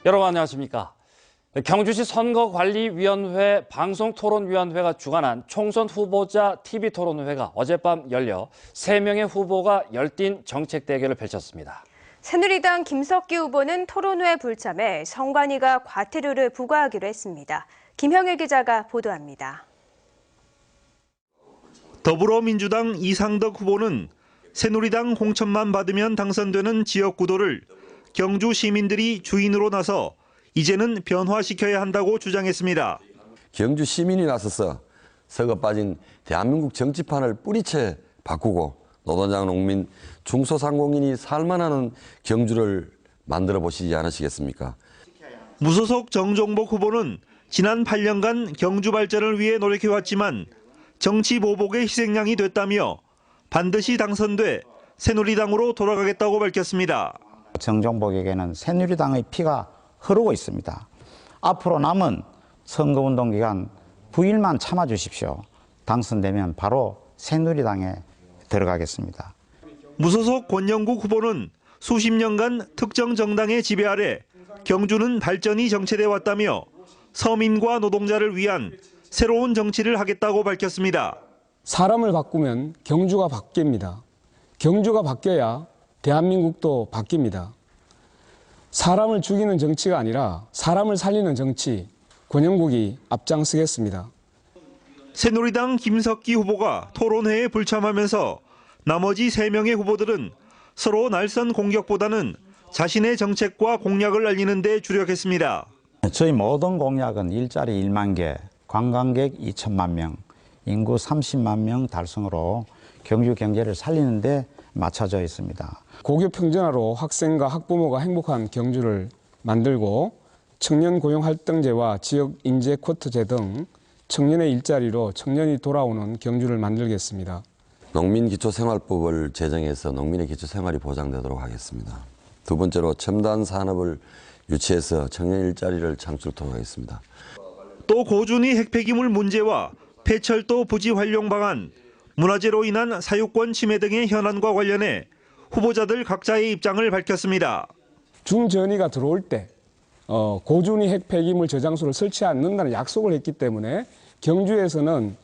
여러분 안녕하십니까? 경주시 선거관리위원회 방송토론위원회가 주관한 총선 후보자 TV토론회가 어젯밤 열려 3명의 후보가 열띤 정책 대결을 펼쳤습니다. 새누리당 김석기 후보는 토론회 불참에 선관위가 과태료를 부과하기로 했습니다. 김형일 기자가 보도합니다. 더불어민주당 이상덕 후보는 새누리당 공천만 받으면 당선되는 지역구도를 경주 시민들이 주인으로 나서 이제는 변화시켜야 한다고 주장했습니다. 경주 시민이 나서서 썩어 빠진 대한민국 정치판을 뿌리채 바꾸고 노동자, 농민, 중소상공인이 살만하는 경주를 만들어 보시지 않으시겠습니까? 무소속 정종복 후보는 지난 8년간 경주 발전을 위해 노력해왔지만 정치 보복의 희생양이 됐다며 반드시 당선돼 새누리당으로 돌아가겠다고 밝혔습니다. 정종복에게는 새누리당의 피가 흐르고 있습니다. 앞으로 남은 선거운동 기간 9일만 참아주십시오. 당선되면 바로 새누리당에 들어가겠습니다. 무소속 권영국 후보는 수십 년간 특정 정당의 지배 아래 경주는 발전이 정체돼 왔다며 서민과 노동자를 위한 새로운 정치를 하겠다고 밝혔습니다. 사람을 바꾸면 경주가 바뀝니다. 경주가 바뀌어야 대한민국도 바뀝니다. 사람을 죽이는 정치가 아니라 사람을 살리는 정치, 권영국이 앞장서겠습니다. 새누리당 김석기 후보가 토론회에 불참하면서 나머지 3명의 후보들은 서로 날선 공격보다는 자신의 정책과 공약을 알리는 데 주력했습니다. 저희 모든 공약은 일자리 1만 개, 관광객 2천만 명, 인구 30만 명 달성으로 경주 경제를 살리는 데 맞춰져 있습니다. 고교 평준화로 학생과 학부모가 행복한 경주를 만들고 청년 고용 활동제와 지역 인재 쿼터제 등 청년의 일자리로 청년이 돌아오는 경주를 만들겠습니다. 농민기초생활법을 제정해서 농민의 기초생활이 보장되도록 하겠습니다. 두 번째로 첨단 산업을 유치해서 청년 일자리를 창출토록 하겠습니다. 또 고준위 핵폐기물 문제와 폐철도 부지 활용 방안, 문화재로 인한 사유권 침해 등의 현안과 관련해 후보자들 각자의 입장을 밝혔습니다. 중전위가 들어올 때 고준위 핵폐기물 저장소를 설치 않는다는 약속을 했기 때문에 경주에서는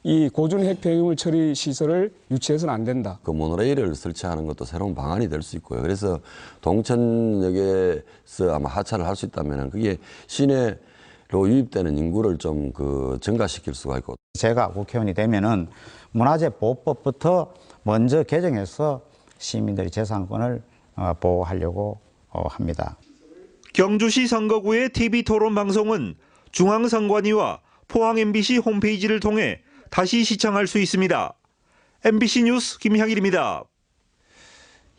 이 고준위 핵폐기물 처리 시설을 유치해서는 안 된다. 그 모노레일을 설치하는 것도 새로운 방안이 될 수 있고요. 그래서 동천역에서 아마 하차를 할 수 있다면 그게 시내로 유입되는 인구를 좀 증가시킬 수가 있고. 제가 국회의원이 되면은 문화재 보호법부터 먼저 개정해서 시민들의 재산권을 보호하려고 합니다. 경주시 선거구의 TV토론 방송은 중앙선관위와 포항 MBC 홈페이지를 통해 다시 시청할 수 있습니다. MBC 뉴스 김향일입니다.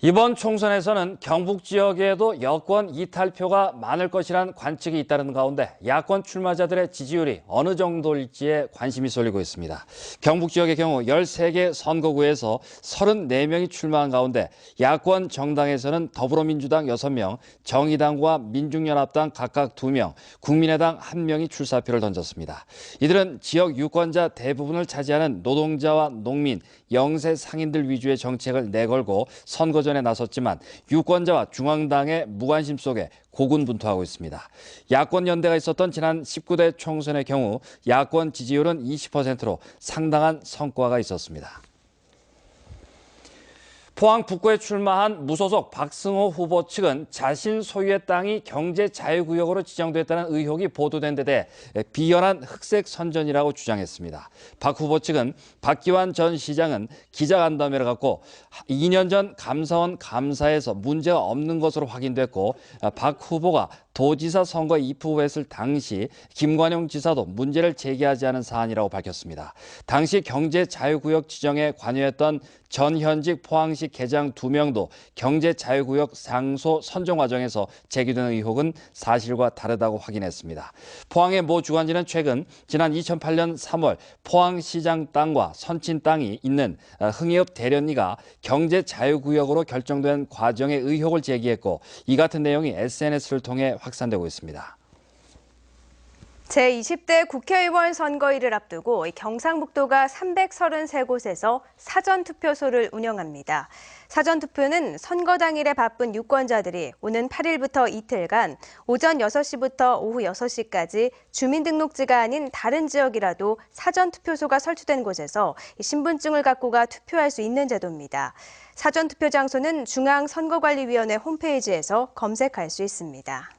이번 총선에서는 경북 지역에도 여권 이탈표가 많을 것이란 관측이 잇따르는 가운데 야권 출마자들의 지지율이 어느 정도일지에 관심이 쏠리고 있습니다. 경북 지역의 경우 13개 선거구에서 34명이 출마한 가운데 야권 정당에서는 더불어민주당 6명, 정의당과 민중연합당 각각 2명, 국민의당 1명이 출사표를 던졌습니다. 이들은 지역 유권자 대부분을 차지하는 노동자와 농민, 영세 상인들 위주의 정책을 내걸고 선거전에 나섰지만 유권자와 중앙당의 무관심 속에 고군분투하고 있습니다. 야권 연대가 있었던 지난 19대 총선의 경우 야권 지지율은 20%로 상당한 성과가 있었습니다. 포항 북구에 출마한 무소속 박승호 후보 측은 자신 소유의 땅이 경제자유구역으로 지정됐다는 의혹이 보도된 데 대해 비연한 흑색 선전이라고 주장했습니다. 박 후보 측은 박기환 전 시장은 기자간담회를 갖고 2년 전 감사원 감사에서 문제가 없는 것으로 확인됐고 박 후보가 도지사 선거에 입후보했을 당시 김관용 지사도 문제를 제기하지 않은 사안이라고 밝혔습니다. 당시 경제자유구역 지정에 관여했던 전현직 포항시 계장 2명도 경제자유구역 상소 선정 과정에서 제기된 의혹은 사실과 다르다고 확인했습니다. 포항의 모 주관지는 최근 지난 2008년 3월 포항시장 땅과 선친 땅이 있는 흥해읍 대련리가 경제자유구역으로 결정된 과정에 의혹을 제기했고 이 같은 내용이 SNS를 통해 확산되고 있습니다. 제20대 국회의원 선거일을 앞두고 경상북도가 333곳에서 사전투표소를 운영합니다. 사전투표는 선거 당일에 바쁜 유권자들이 오는 8일부터 이틀간 오전 6시부터 오후 6시까지 주민등록지가 아닌 다른 지역이라도 사전투표소가 설치된 곳에서 신분증을 갖고가 투표할 수 있는 제도입니다. 사전투표 장소는 중앙선거관리위원회 홈페이지에서 검색할 수 있습니다.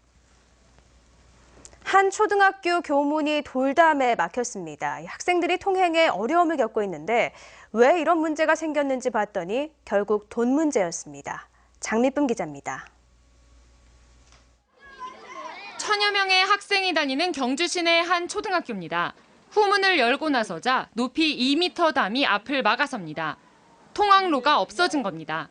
한 초등학교 교문이 돌담에 막혔습니다. 학생들이 통행에 어려움을 겪고 있는데 왜 이런 문제가 생겼는지 봤더니 결국 돈 문제였습니다. 장미쁨 기자입니다. 천여 명의 학생이 다니는 경주 시내의 한 초등학교입니다. 후문을 열고 나서자 높이 2m 담이 앞을 막아섭니다. 통학로가 없어진 겁니다.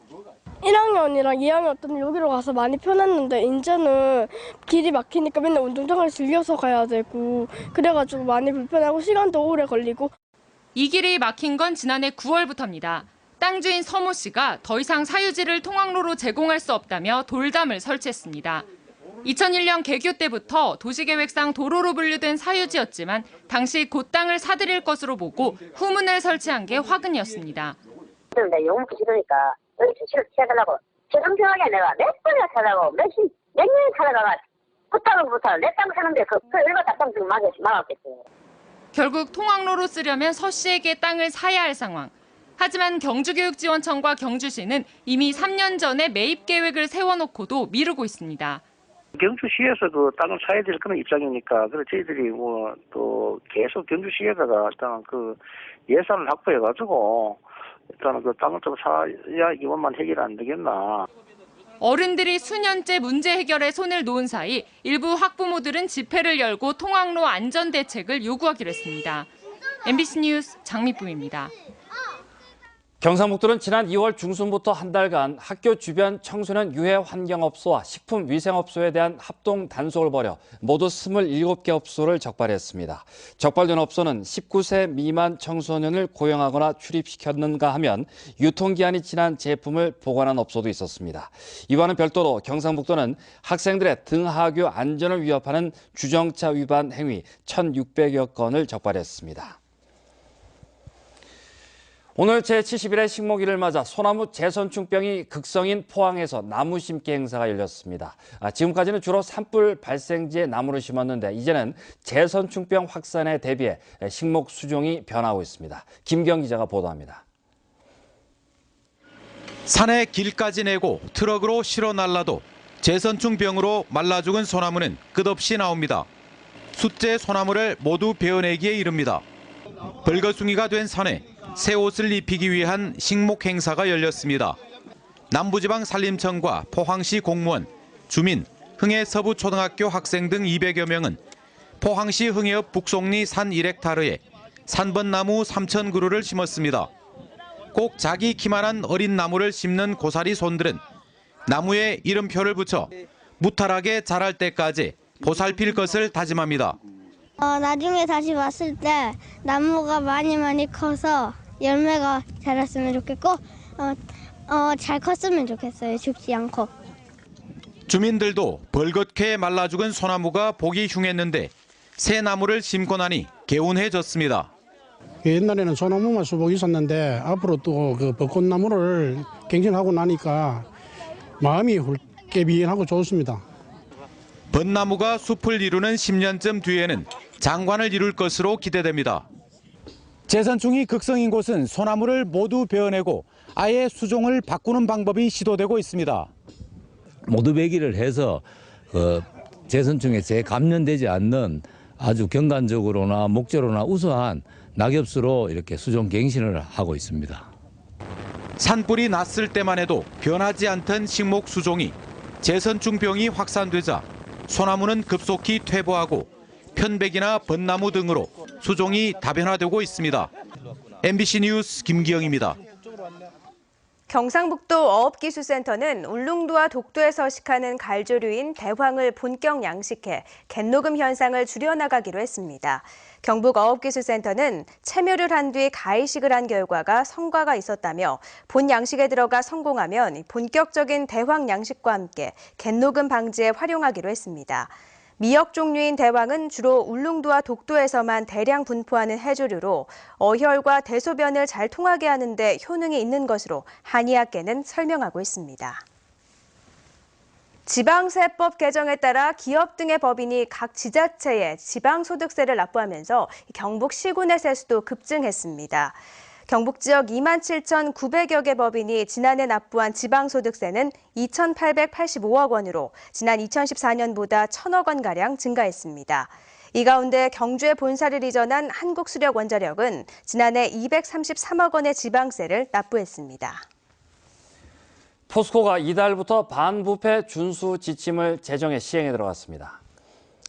1학년이랑 2학년 때는 여기로 가서 많이 편했는데 이제는 길이 막히니까 맨날 운동장을 즐겨서 가야 되고 그래가지고 많이 불편하고 시간도 오래 걸리고. 이 길이 막힌 건 지난해 9월부터입니다. 땅 주인 서모 씨가 더 이상 사유지를 통학로로 제공할 수 없다며 돌담을 설치했습니다. 2001년 개교 때부터 도시계획상 도로로 분류된 사유지였지만 당시 그 땅을 사들일 것으로 보고 후문을 설치한 게 화근이었습니다. 내 용기 싫으니까 여기 주치를 해달라고 정정하게 내가 몇 번이나 찾아가고 몇 년을 찾아가가 그 땅을부터 내 땅 사는데 그 얼마 땅 지금 막았겠어요. 결국 통학로로 쓰려면 서 씨에게 땅을 사야 할 상황. 하지만 경주교육지원청과 경주시는 이미 3년 전에 매입 계획을 세워놓고도 미루고 있습니다. 경주시에서 그 땅을 사야 될 그런 입장이니까 그래서 저희들이 뭐 또 계속 경주시에다가 일단 그 예산을 확보해가지고 일단은 그 땅을 좀 사야 이것만 해결이 안 되겠나. 어른들이 수년째 문제 해결에 손을 놓은 사이 일부 학부모들은 집회를 열고 통학로 안전 대책을 요구하기로 했습니다. MBC 뉴스 장미쁨입니다. 경상북도는 지난 2월 중순부터 한 달간 학교 주변 청소년 유해 환경업소와 식품위생업소에 대한 합동 단속을 벌여 모두 27개 업소를 적발했습니다. 적발된 업소는 19세 미만 청소년을 고용하거나 출입시켰는가 하면 유통기한이 지난 제품을 보관한 업소도 있었습니다. 이와는 별도로 경상북도는 학생들의 등하교 안전을 위협하는 주정차 위반 행위 1,600여 건을 적발했습니다. 오늘 제71회 식목일을 맞아 소나무 재선충병이 극성인 포항에서 나무 심기 행사가 열렸습니다. 지금까지는 주로 산불 발생지에 나무를 심었는데 이제는 재선충병 확산에 대비해 식목 수종이 변하고 있습니다. 김경 기자가 보도합니다. 산에 길까지 내고 트럭으로 실어 날라도 재선충병으로 말라 죽은 소나무는 끝없이 나옵니다. 숫제 소나무를 모두 베어내기에 이릅니다. 벌거숭이가 된 산에 새 옷을 입히기 위한 식목 행사가 열렸습니다. 남부지방산림청과 포항시 공무원, 주민, 흥해 서부초등학교 학생 등 200여 명은 포항시 흥해읍 북송리 산 1헥타르에 산번나무 3,000그루를 심었습니다. 꼭 자기 키만한 어린 나무를 심는 고사리 손들은 나무에 이름표를 붙여 무탈하게 자랄 때까지 보살필 것을 다짐합니다. 나중에 다시 왔을 때 나무가 많이 커서 열매가 자랐으면 좋겠고 잘 컸으면 좋겠어요. 죽지 않고. 주민들도 벌겋게 말라 죽은 소나무가 보기 흉했는데 새 나무를 심고 나니 개운해졌습니다. 옛날에는 소나무만 수복 있었는데 앞으로 또 그 벚꽃나무를 갱신하고 나니까 마음이 깨비하고 좋습니다. 벚나무가 숲을 이루는 10년쯤 뒤에는 장관을 이룰 것으로 기대됩니다. 재선충이 극성인 곳은 소나무를 모두 베어내고 아예 수종을 바꾸는 방법이 시도되고 있습니다. 모두 배기를 해서 재선충에 재감염되지 않는 아주 경관적으로나 목재로나 우수한 낙엽수로 이렇게 수종 갱신을 하고 있습니다. 산불이 났을 때만 해도 변하지 않던 식목 수종이 재선충병이 확산되자 소나무는 급속히 퇴보하고 편백이나 벚나무 등으로 수종이 다변화되고 있습니다. MBC 뉴스 김기영입니다. 경상북도 어업기술센터는 울릉도와 독도에 서식하는 갈조류인 대황을 본격 양식해 갯녹음 현상을 줄여나가기로 했습니다. 경북어업기술센터는 체묘를 한 뒤 가이식을 한 결과가 성과가 있었다며 본 양식에 들어가 성공하면 본격적인 대황 양식과 함께 갯녹음 방지에 활용하기로 했습니다. 미역 종류인 대왕은 주로 울릉도와 독도에서만 대량 분포하는 해조류로 어혈과 대소변을 잘 통하게 하는 데 효능이 있는 것으로 한의학계는 설명하고 있습니다. 지방세법 개정에 따라 기업 등의 법인이 각 지자체에 지방소득세를 납부하면서 경북 시군의 세수도 급증했습니다. 경북 지역 27,900여 개 법인이 지난해 납부한 지방소득세는 2,885억 원으로 지난 2014년보다 1,000억 원가량 증가했습니다. 이 가운데 경주에 본사를 이전한 한국수력원자력은 지난해 233억 원의 지방세를 납부했습니다. 포스코가 이달부터 반부패 준수 지침을 제정해 시행에 들어갔습니다.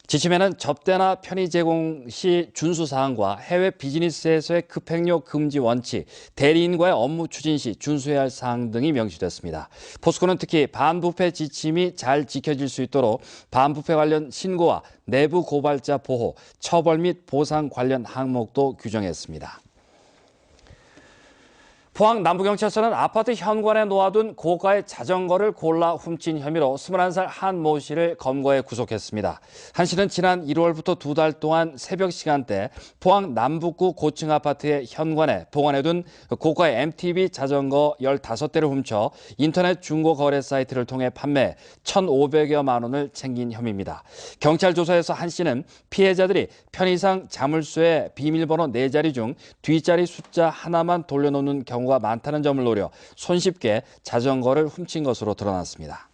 지침에는 접대나 편의 제공 시 준수 사항과 해외 비즈니스에서의 급행료 금지 원칙, 대리인과의 업무 추진 시 준수해야 할 사항 등이 명시됐습니다. 포스코는 특히 반부패 지침이 잘 지켜질 수 있도록 반부패 관련 신고와 내부 고발자 보호, 처벌 및 보상 관련 항목도 규정했습니다. 포항 남부경찰서는 아파트 현관에 놓아둔 고가의 자전거를 골라 훔친 혐의로 21살 한 모 씨를 검거해 구속했습니다. 한 씨는 지난 1월부터 2달 동안 새벽 시간대 포항 남북구 고층 아파트의 현관에 보관해둔 고가의 MTB 자전거 15대를 훔쳐 인터넷 중고 거래 사이트를 통해 판매 1,500여만 원을 챙긴 혐의입니다. 경찰 조사에서 한 씨는 피해자들이 편의상 자물쇠의 비밀번호 4자리 중 뒷자리 숫자 하나만 돌려놓는 경우가 많다는 점을 노려 손쉽게 자전거를 훔친 것으로 드러났습니다.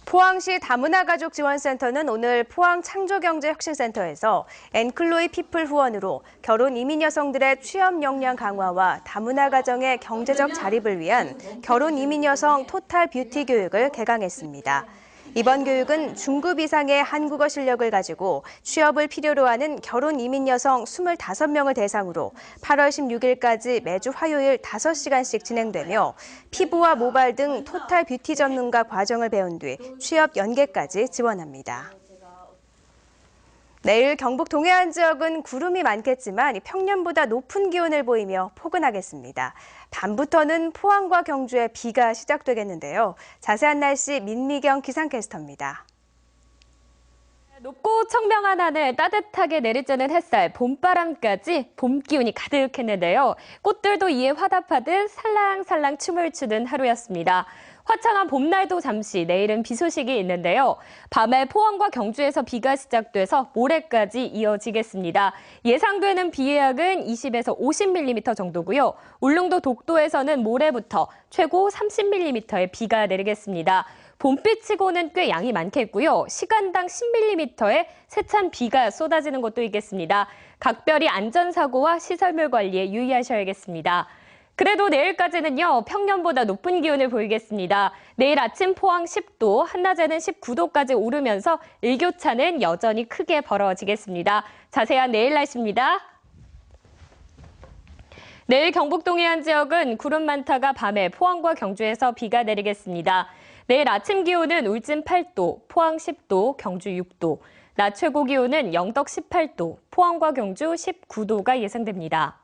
포항시 다문화가족지원센터는 오늘 포항창조경제혁신센터에서 엔클로이 피플 후원으로 결혼 이민 여성들의 취업 역량 강화와 다문화 가정의 경제적 자립을 위한 결혼 이민 여성 토탈 뷰티 교육을 개강했습니다. 이번 교육은 중급 이상의 한국어 실력을 가지고 취업을 필요로 하는 결혼 이민 여성 25명을 대상으로 8월 16일까지 매주 화요일 5시간씩 진행되며 피부와 모발 등 토탈 뷰티 전문가 과정을 배운 뒤 취업 연계까지 지원합니다. 내일 경북 동해안 지역은 구름이 많겠지만 평년보다 높은 기온을 보이며 포근하겠습니다. 밤부터는 포항과 경주에 비가 시작되겠는데요. 자세한 날씨 민미경 기상캐스터입니다. 높고 청명한 하늘, 따뜻하게 내리쬐는 햇살, 봄바람까지 봄 기운이 가득했는데요. 꽃들도 이에 화답하듯 살랑살랑 춤을 추는 하루였습니다. 화창한 봄날도 잠시, 내일은 비 소식이 있는데요. 밤에 포항과 경주에서 비가 시작돼서 모레까지 이어지겠습니다. 예상되는 비의 양은 20에서 50mm 정도고요. 울릉도 독도에서는 모레부터 최고 30mm의 비가 내리겠습니다. 봄비치고는 꽤 양이 많겠고요. 시간당 10mm의 세찬 비가 쏟아지는 곳도 있겠습니다. 각별히 안전사고와 시설물 관리에 유의하셔야겠습니다. 그래도 내일까지는요, 평년보다 높은 기온을 보이겠습니다. 내일 아침 포항 10도, 한낮에는 19도까지 오르면서 일교차는 여전히 크게 벌어지겠습니다. 자세한 내일 날씨입니다. 내일 경북 동해안 지역은 구름 많다가 밤에 포항과 경주에서 비가 내리겠습니다. 내일 아침 기온은 울진 8도, 포항 10도, 경주 6도, 낮 최고 기온은 영덕 18도, 포항과 경주 19도가 예상됩니다.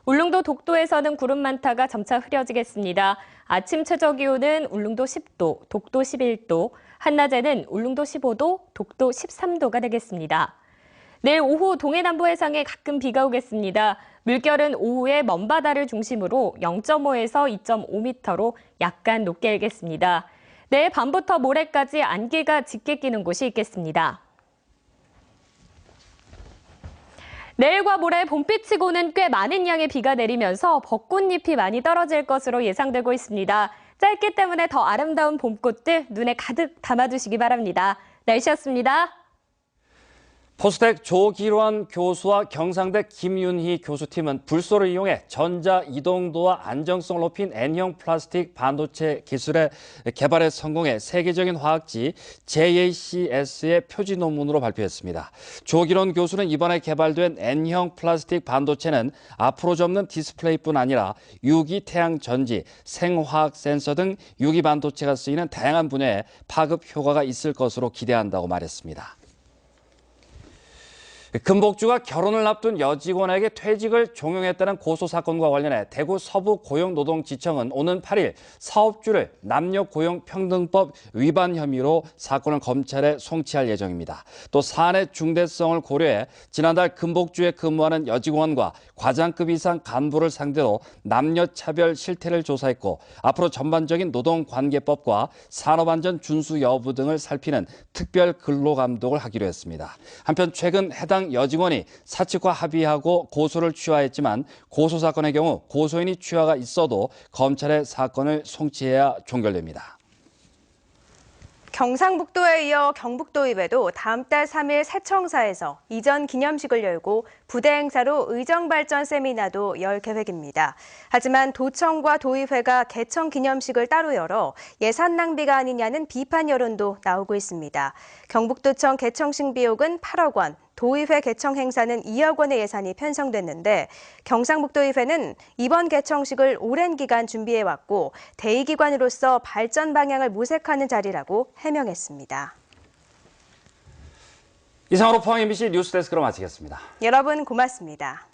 울릉도 독도에서는 구름 많다가 점차 흐려지겠습니다. 아침 최저 기온은 울릉도 10도, 독도 11도, 한낮에는 울릉도 15도, 독도 13도가 되겠습니다. 내일 오후 동해남부 해상에 가끔 비가 오겠습니다. 물결은 오후에 먼바다를 중심으로 0.5에서 2.5m로 약간 높게 일겠습니다. 내일 밤부터 모레까지 안개가 짙게 끼는 곳이 있겠습니다. 내일과 모레 봄비치고는 꽤 많은 양의 비가 내리면서 벚꽃잎이 많이 떨어질 것으로 예상되고 있습니다. 짧기 때문에 더 아름다운 봄꽃들 눈에 가득 담아두시기 바랍니다. 날씨였습니다. 포스텍 조기론 교수와 경상대 김윤희 교수팀은 불소를 이용해 전자 이동도와 안정성을 높인 N형 플라스틱 반도체 기술의 개발에 성공해 세계적인 화학지 JACS의 표지 논문으로 발표했습니다. 조기론 교수는 이번에 개발된 N형 플라스틱 반도체는 앞으로 접는 디스플레이뿐 아니라 유기 태양 전지, 생화학 센서 등 유기 반도체가 쓰이는 다양한 분야에 파급 효과가 있을 것으로 기대한다고 말했습니다. 금복주가 결혼을 앞둔 여직원에게 퇴직을 종용했다는 고소 사건과 관련해 대구 서부고용노동지청은 오는 8일 사업주를 남녀고용평등법 위반 혐의로 사건을 검찰에 송치할 예정입니다. 또 사안의 중대성을 고려해 지난달 금복주에 근무하는 여직원과 과장급 이상 간부를 상대로 남녀차별 실태를 조사했고 앞으로 전반적인 노동관계법과 산업안전 준수 여부 등을 살피는 특별 근로감독을 하기로 했습니다. 한편 최근 해당 여직원이 사측과 합의하고 고소를 취하했지만 고소 사건의 경우 고소인이 취하가 있어도 검찰에 사건을 송치해야 종결됩니다. 경상북도에 이어 경북도의회도 다음 달 3일 새청사에서 이전 기념식을 열고 부대 행사로 의정발전 세미나도 열 계획입니다. 하지만 도청과 도의회가 개청 기념식을 따로 열어 예산 낭비가 아니냐는 비판 여론도 나오고 있습니다. 경북도청 개청식 비용은 8억 원, 도의회 개청 행사는 2억 원의 예산이 편성됐는데 경상북도의회는 이번 개청식을 오랜 기간 준비해왔고 대의기관으로서 발전 방향을 모색하는 자리라고 해명했습니다. 이상으로 포항 MBC 뉴스데스크로 마치겠습니다. 여러분 고맙습니다.